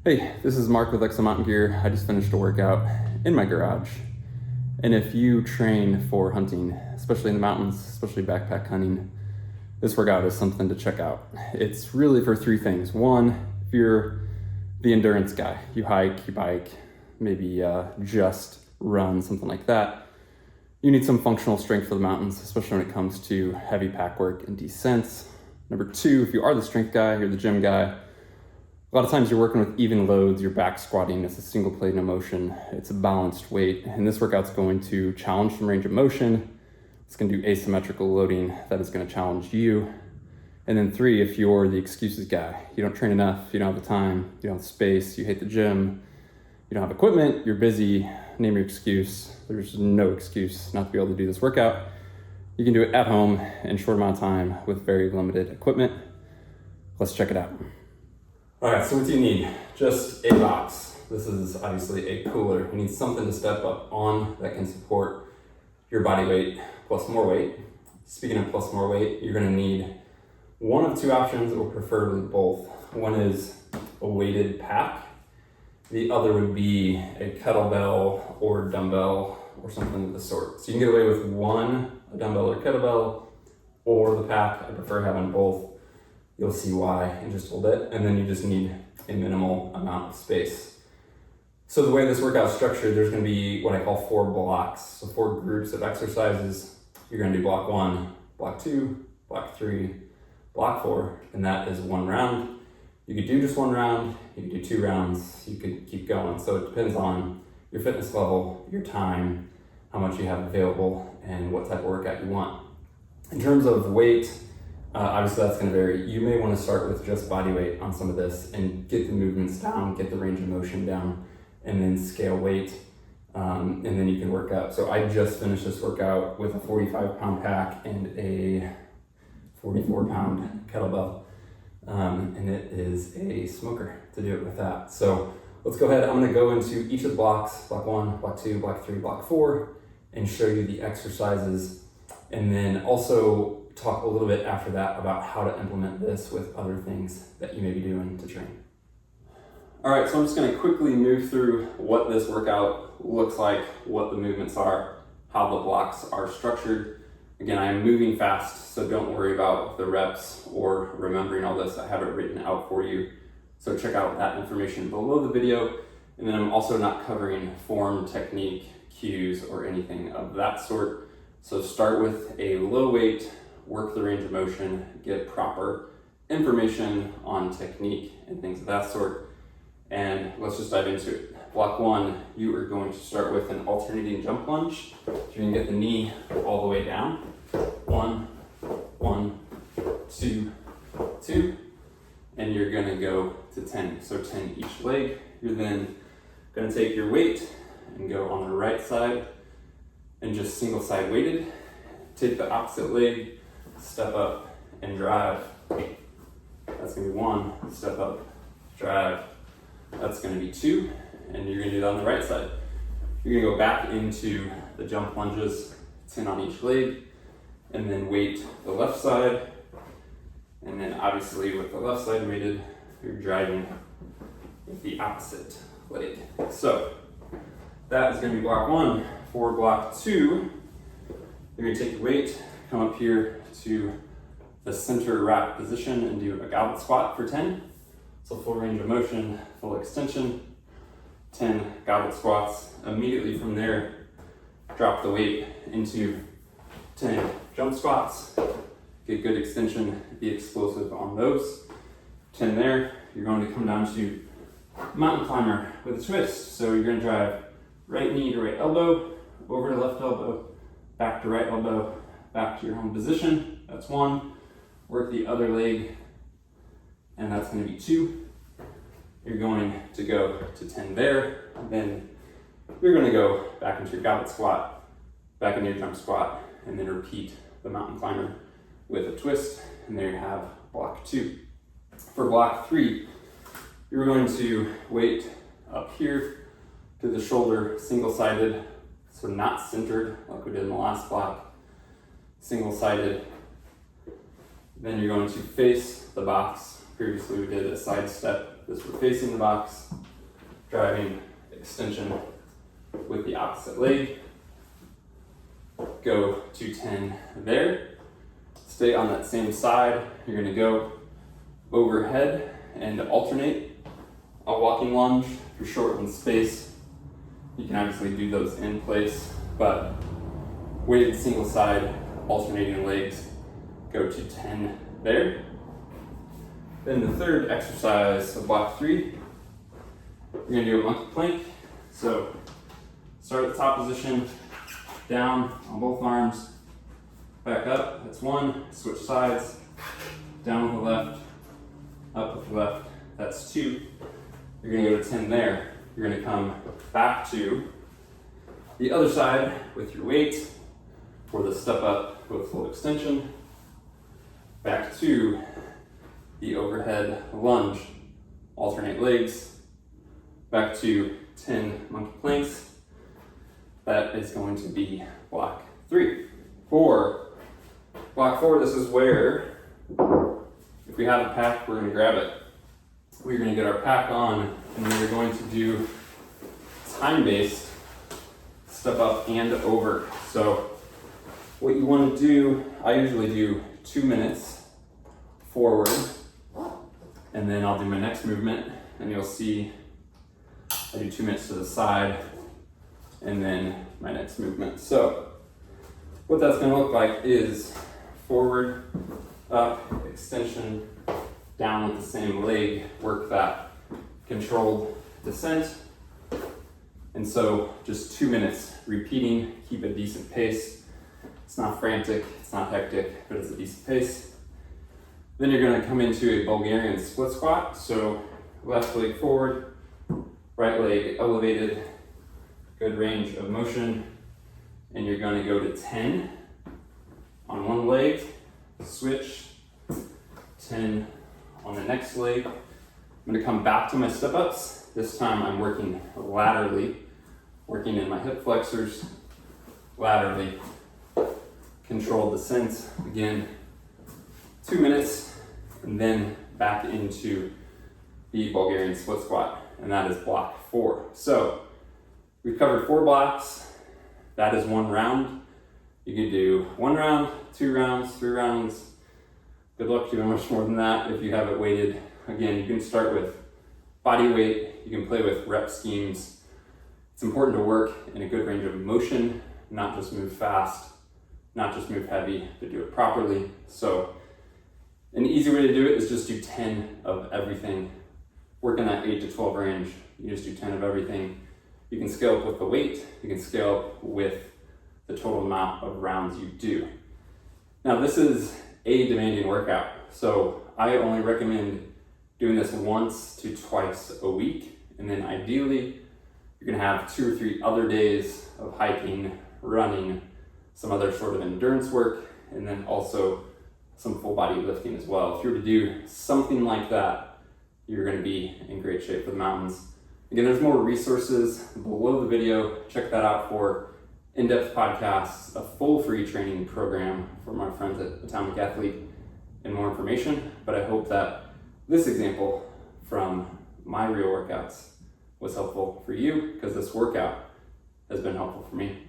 Hey, this is Mark with Exo Mountain Gear. I just finished a workout in my garage. And if you train for hunting, especially in the mountains, especially backpack hunting, this workout is something to check out. It's really for three things. One, if you're the endurance guy, you hike, you bike, maybe just run, something like that, you need some functional strength for the mountains, especially when it comes to heavy pack work and descents. Number two, if you are the strength guy, you're the gym guy, a lot of times you're working with even loads, you're back squatting, it's a single plane of motion, it's a balanced weight, and this workout's going to challenge some range of motion. It's gonna do asymmetrical loading that is gonna challenge you. And then three, if you're the excuses guy, you don't train enough, you don't have the time, you don't have the space, you hate the gym, you don't have equipment, you're busy, name your excuse. There's no excuse not to be able to do this workout. You can do it at home in a short amount of time with very limited equipment. Let's check it out. All right, so what do you need? Just a box. This is obviously a cooler. You need something to step up on that can support your body weight plus more weight. Speaking of plus more weight, you're gonna need one of two options, or preferably both. One is a weighted pack. The other would be a kettlebell or dumbbell or something of the sort. So you can get away with one, a dumbbell or kettlebell, or the pack. I prefer having both. You'll see why in just a little bit. And then you just need a minimal amount of space. So the way this workout is structured, there's gonna be what I call 4 blocks. So 4 groups of exercises. You're gonna do block 1, block 2, block 3, block 4, and that is 1 round. You could do just 1 round, you could do 2 rounds, you could keep going. So it depends on your fitness level, your time, how much you have available, and what type of workout you want. In terms of weight, obviously that's going to vary. You may want to start with just body weight on some of this and get the movements down, get the range of motion down, and then scale weight, and then you can work up. So I just finished this workout with a 45-pound pack and a 44-pound kettlebell, and it is a smoker to do it with that. So let's go ahead. I'm going to go into each of the blocks, block 1, block 2, block 3, block 4, and show you the exercises, and then also talk a little bit after that about how to implement this with other things that you may be doing to train. All right, so I'm just gonna quickly move through what this workout looks like, what the movements are, how the blocks are structured. Again, I am moving fast, so don't worry about the reps or remembering all this. I have it written out for you. So check out that information below the video. And then I'm also not covering form, technique, cues, or anything of that sort. So start with a low weight, work the range of motion, get proper information on technique and things of that sort. And let's just dive into it. Block 1, you are going to start with an alternating jump lunge. So you're gonna get the knee all the way down. 1, 1, 2, 2, and you're gonna go to 10. So 10 each leg. You're then gonna take your weight and go on the right side and just single side weighted. Take the opposite leg, step up and drive. That's gonna be 1, step up, drive. That's gonna be 2, and you're gonna do that on the right side. You're gonna go back into the jump lunges, 10 on each leg, and then weight the left side. And then obviously with the left side weighted, you're driving with the opposite leg. So that is gonna be block 1. For block 2, you're gonna take your weight, come up here to the center rack position and do a goblet squat for 10. So full range of motion, full extension, 10 goblet squats. Immediately from there, drop the weight into 10 jump squats. Get good extension, be explosive on those. 10 there, you're going to come down to mountain climber with a twist. So you're gonna drive right knee to right elbow, over to left elbow, back to right elbow, back to your home position. That's 1. Work the other leg, and that's going to be 2. You're going to go to 10 there. Then you're going to go back into your goblet squat, back into your jump squat, and then repeat the mountain climber with a twist. And there you have block 2. For block 3, you're going to weight up here to the shoulder, single-sided, so not centered like we did in the last block. Single-sided. Then you're going to face the box. Previously we did a side step this we're facing the box, driving extension with the opposite leg. Go to 10 there. Stay on that same side. You're gonna go overhead and alternate a walking lunge. If you're short on space, you can obviously do those in place, but weighted single side, alternating legs, go to 10 there. Then the third exercise of block 3, you're gonna do a monkey plank. So start at the top position, down on both arms, back up, that's 1, switch sides, down with the left, up with the left, that's 2. You're gonna go to 10 there. You're gonna come back to the other side with your weight for the step up with full extension, back to the overhead lunge, alternate legs, back to 10 monkey planks. That is going to be block 3. For block 4, this is where, if we have a pack, we're gonna grab it. We're gonna get our pack on, and we're going to do time-based step up and over. So what you wanna do, I usually do 2 minutes forward, and then I'll do my next movement, and you'll see I do 2 minutes to the side, and then my next movement. So what that's gonna look like is forward, up, extension, down with the same leg, work that controlled descent. And so just 2 minutes repeating, keep a decent pace. It's not frantic, it's not hectic, but it's a decent pace. Then you're gonna come into a Bulgarian split squat. So left leg forward, right leg elevated, good range of motion. And you're gonna go to 10 on one leg, switch, 10 on the next leg. I'm gonna come back to my step ups. This time I'm working laterally, working in my hip flexors, laterally. Control descent, again, 2 minutes, and then back into the Bulgarian split squat, and that is block 4. So we've covered 4 blocks. That is 1 round. You could do 1 round, 2 rounds, 3 rounds. Good luck doing much more than that if you have it weighted. Again, you can start with body weight. You can play with rep schemes. It's important to work in a good range of motion, not just move fast, not just move heavy, but do it properly. So an easy way to do it is just do 10 of everything. Work in that 8 to 12 range. You just do 10 of everything. You can scale up with the weight. You can scale up with the total amount of rounds you do. Now this is a demanding workout, so I only recommend doing this once to twice a week, and then ideally you're gonna have 2 or 3 other days of hiking, running, some other sort of endurance work, and then also some full body lifting as well. If you were to do something like that, you're gonna be in great shape for the mountains. Again, there's more resources below the video. Check that out for in-depth podcasts, a full free training program for my friends at Atomic Athlete, and more information. But I hope that this example from my real workouts was helpful for you, because this workout has been helpful for me.